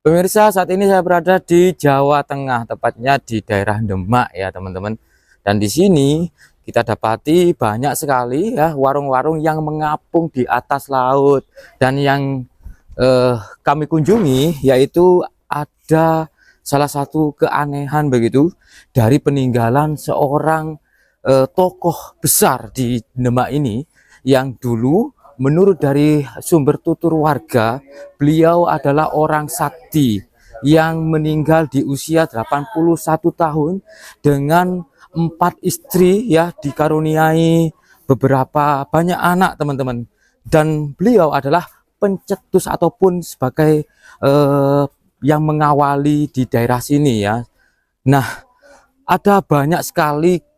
Pemirsa, saat ini saya berada di Jawa Tengah, tepatnya di daerah Demak ya teman-teman. Dan di sini kita dapati banyak sekali ya warung-warung yang mengapung di atas laut. Dan yang kami kunjungi yaitu ada salah satu keanehan begitu dari peninggalan seorang tokoh besar di Demak ini yang dulu menurut dari sumber tutur warga, beliau adalah orang sakti yang meninggal di usia 81 tahun dengan 4 istri ya, dikaruniai beberapa banyak anak teman-teman. Dan beliau adalah pencetus ataupun sebagai yang mengawali di daerah sini ya. Nah, ada banyak sekali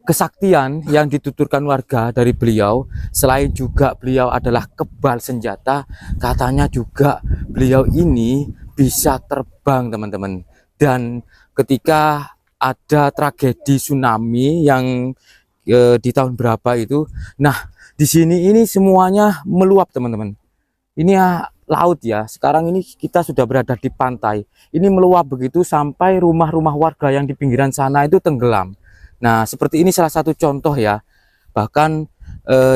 kesaktian yang dituturkan warga dari beliau. Selain juga beliau adalah kebal senjata, katanya juga beliau ini bisa terbang teman-teman. Dan ketika ada tragedi tsunami yang di tahun berapa itu, nah di sini ini semuanya meluap teman-teman. Ini ya laut ya, sekarang ini kita sudah berada di pantai, ini meluap begitu sampai rumah-rumah warga yang di pinggiran sana itu tenggelam. Nah, seperti ini salah satu contoh ya. Bahkan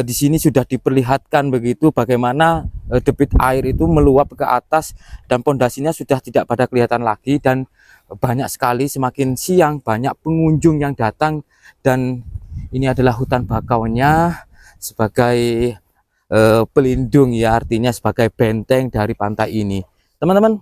di sini sudah diperlihatkan begitu bagaimana debit air itu meluap ke atas dan pondasinya sudah tidak pada kelihatan lagi. Dan banyak sekali semakin siang banyak pengunjung yang datang. Dan ini adalah hutan bakaunya sebagai pelindung ya, artinya sebagai benteng dari pantai ini. Teman-teman,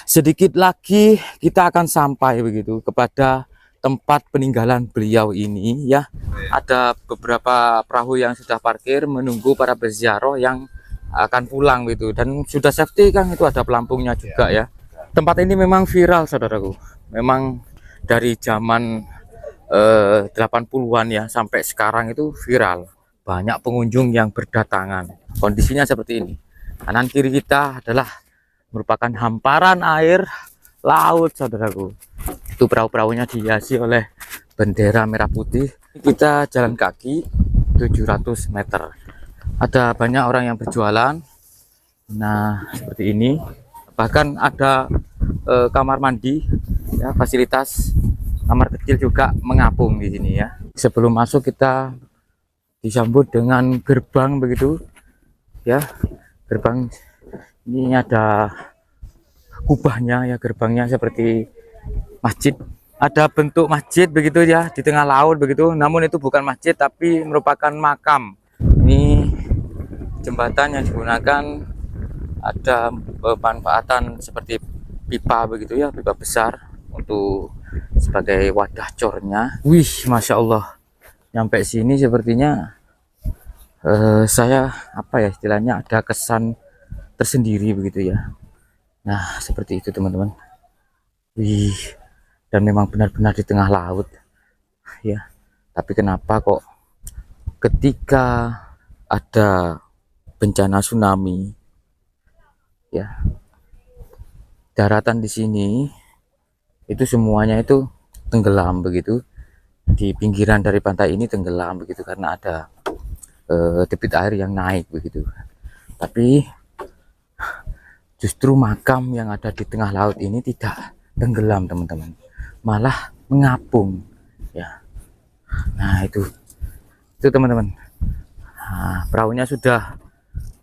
sedikit lagi kita akan sampai begitu kepada tempat peninggalan beliau ini ya. Ada beberapa perahu yang sudah parkir menunggu para peziarah yang akan pulang gitu, dan sudah safety kan, itu ada pelampungnya juga ya. Tempat ini memang viral saudaraku, memang dari zaman 80-an ya sampai sekarang itu viral, banyak pengunjung yang berdatangan. Kondisinya seperti ini, kanan kiri kita adalah merupakan hamparan air laut saudaraku. Itu perahu-perahunya dihiasi oleh bendera merah putih. Kita jalan kaki 700 meter. Ada banyak orang yang berjualan. Nah, seperti ini. Bahkan ada kamar mandi ya, fasilitas kamar kecil juga mengapung di sini ya. Sebelum masuk kita disambut dengan gerbang begitu ya. Gerbang ini ada kubahnya ya, gerbangnya seperti masjid, ada bentuk masjid begitu ya di tengah laut begitu, namun itu bukan masjid tapi merupakan makam. Ini jembatan yang digunakan, ada pemanfaatan seperti pipa begitu ya, pipa besar untuk sebagai wadah cornya. Wih, masya Allah, nyampe sini sepertinya saya apa ya istilahnya, ada kesan tersendiri begitu ya. Nah, seperti itu teman-teman. Wih, dan memang benar-benar di tengah laut ya. Tapi kenapa kok ketika ada bencana tsunami ya, daratan di sini itu semuanya itu tenggelam begitu, di pinggiran dari pantai ini tenggelam begitu karena ada debit air yang naik begitu. Tapi justru makam yang ada di tengah laut ini tidak tenggelam teman-teman, malah mengapung ya. Nah itu teman-teman. Nah, perahunya sudah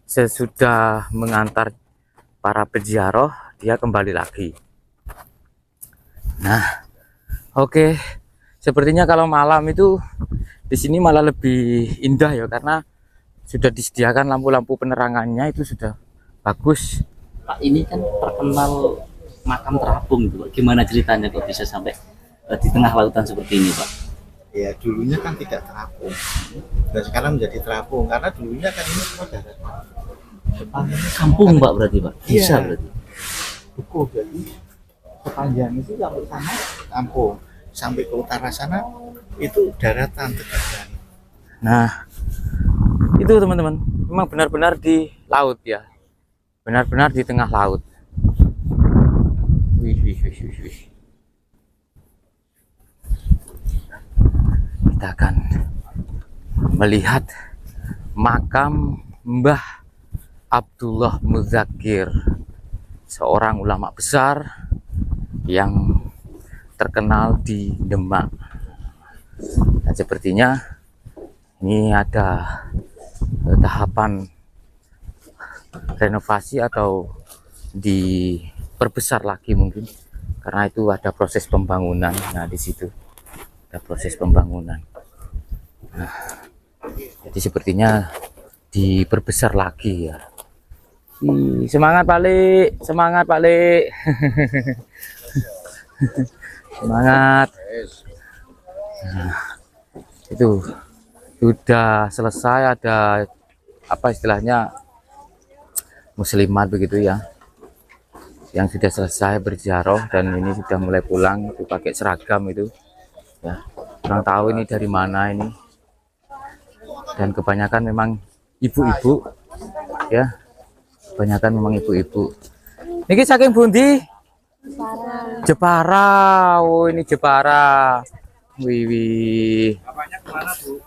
sesudah mengantar para peziarah, dia kembali lagi. Nah oke, sepertinya kalau malam itu di sini malah lebih indah ya, karena sudah disediakan lampu-lampu penerangannya itu sudah bagus. Pak, ini kan terkenal makam terapung gitu, Pak. Gimana ceritanya kok bisa sampai di tengah lautan seperti ini, Pak? Ya dulunya kan tidak terapung dan sekarang menjadi terapung, karena dulunya kan ini semua daratan. Depannya Kampung, Pak, berarti, Pak? Bisa iya, berarti. buku, jadi sepanjang itu sampai sana kampung, sampai ke utara sana itu daratan tegasan. Nah itu teman-teman, memang benar-benar di laut ya, benar-benar di tengah laut. Wih, wih, wih, wih, wih. Kita akan melihat makam Mbah Abdullah Muzakir, seorang ulama besar yang terkenal di Demak. Dan sepertinya ini ada tahapan renovasi atau diperbesar lagi mungkin, karena itu ada proses pembangunan. Nah, di situ ada proses pembangunan. Nah, jadi sepertinya diperbesar lagi ya. Semangat Pak Le, semangat Pak Le. Semangat. Nah, itu sudah selesai, ada apa istilahnya muslimat begitu ya, yang sudah selesai berziarah dan ini sudah mulai pulang, itu pakai seragam itu ya. Kurang tahu ini dari mana ini, dan kebanyakan memang ibu-ibu ya, kebanyakan memang ibu-ibu. Niki saking pundi? Jepara. Oh, ini Jepara. Wih. Bapaknya kemana, Bu?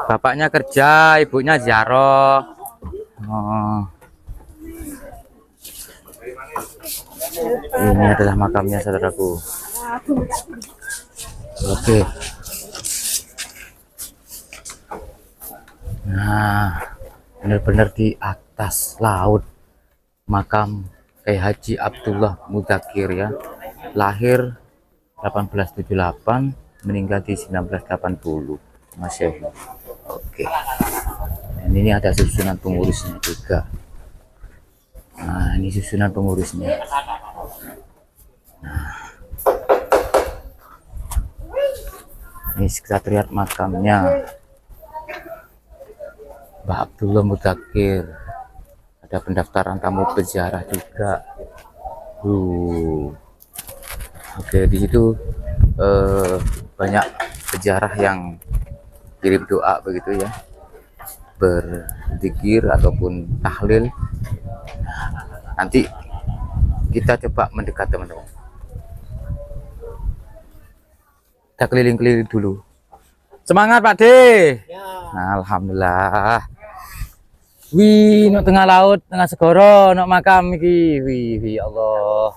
Bapaknya kerja, ibunya ziarah. Oh. Ini adalah makamnya, saudaraku. Oke. Nah, benar-benar di atas laut makam Kiai Haji Abdullah Mudakir ya. Lahir 1878, meninggal di 1980 Masehi. Oke. Dan ini ada susunan pengurusnya juga. Nah, ini susunan pengurusnya. Nah, ini sekretariat makamnya Mbah Abdullah Mudakir. Ada pendaftaran tamu peziarah juga. Oke, di situ banyak peziarah yang kirim doa begitu ya, berzikir ataupun tahlil. Nanti kita coba mendekat teman-teman. Kita keliling-keliling dulu. Semangat Pak De. Nah, alhamdulillah. Wih, no tengah laut, tengah segoro, no makam iki. Wih, Allah.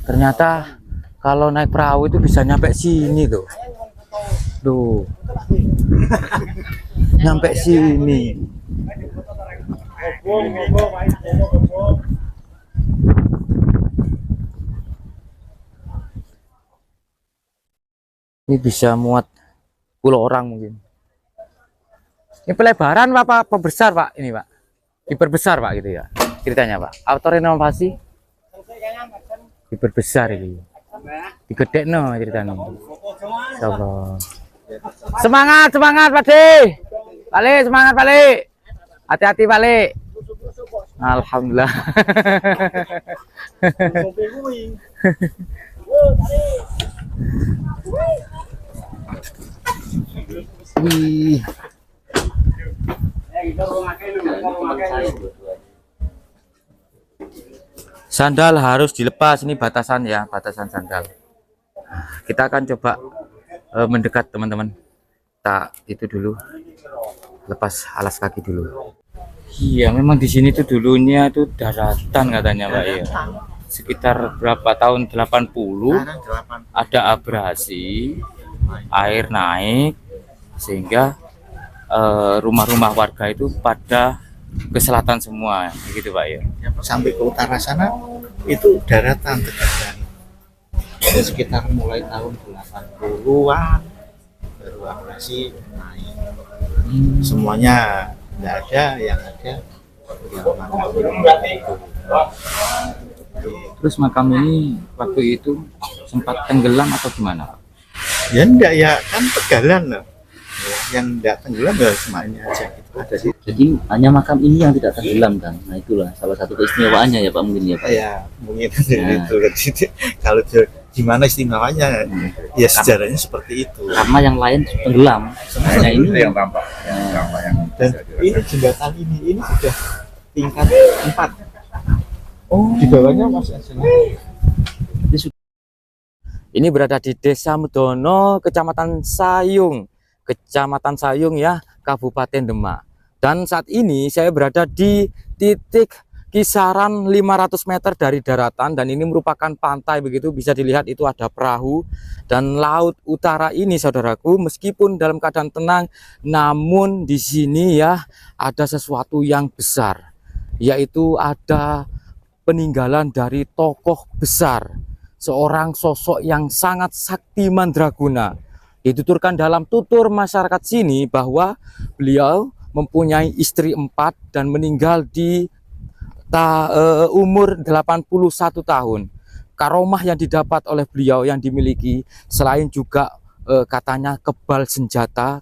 Ternyata kalau naik perahu itu bisa nyampe sini tuh. Tuh. Nyampe sini. Ini bisa muat 10 orang mungkin. Ini pelebaran apa besar Pak ini Pak? Diperbesar Pak gitu ya ceritanya Pak. Auto renovasi diperbesar ini. Digedekno ceritanya. Insyaallah. Semangat Pak De. Pak Le, semangat Pak Le. Hati-hati Pak Le. Alhamdulillah. Wih. Sandal harus dilepas, ini batasan ya, batasan sandal. Kita akan coba mendekat teman-teman. Tak itu dulu, lepas alas kaki dulu. Iya, memang di sini tuh dulunya tuh daratan katanya Mbak ya. Sekitar berapa tahun 80 ada abrasi, air naik sehingga rumah-rumah warga itu pada ke selatan semua gitu Pak ya. Sampai ke utara sana itu daratan Tegalan. Ya, sekitar mulai tahun 80-an baru abrasi naik. Semuanya nggak ada, yang ada itu. Terus makam ini waktu itu sempat tenggelam atau gimana Pak? Ya enggak, ya kan Tegalan loh. Yang enggak tenggelam ya cuma ini aja gitu. Ada sih. Jadi hanya makam ini yang tidak tenggelam kan? Nah itulah salah satu keistimewaannya ya Pak mungkin ya Pak. Ya mungkin itu. Kalau gimana istimewanya? Ya sejarahnya seperti itu. Karena yang lain tenggelam. Hanya ini yang tampak. Dan ini jembatan ini sudah tingkat 4. Oh. Di bawahnya masih ada. Ini berada di Desa Medono, Kecamatan Sayung ya, Kabupaten Demak. Dan saat ini saya berada di titik kisaran 500 meter dari daratan, dan ini merupakan pantai begitu. Bisa dilihat itu ada perahu, dan laut utara ini saudaraku meskipun dalam keadaan tenang, namun di sini ya ada sesuatu yang besar, yaitu ada peninggalan dari tokoh besar, seorang sosok yang sangat sakti mandraguna. Dituturkan dalam tutur masyarakat sini bahwa beliau mempunyai istri 4 dan meninggal di umur 81 tahun. Karomah yang didapat oleh beliau yang dimiliki selain juga katanya kebal senjata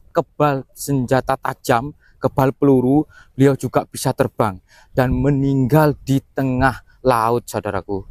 tajam, kebal peluru, beliau juga bisa terbang dan meninggal di tengah laut saudaraku.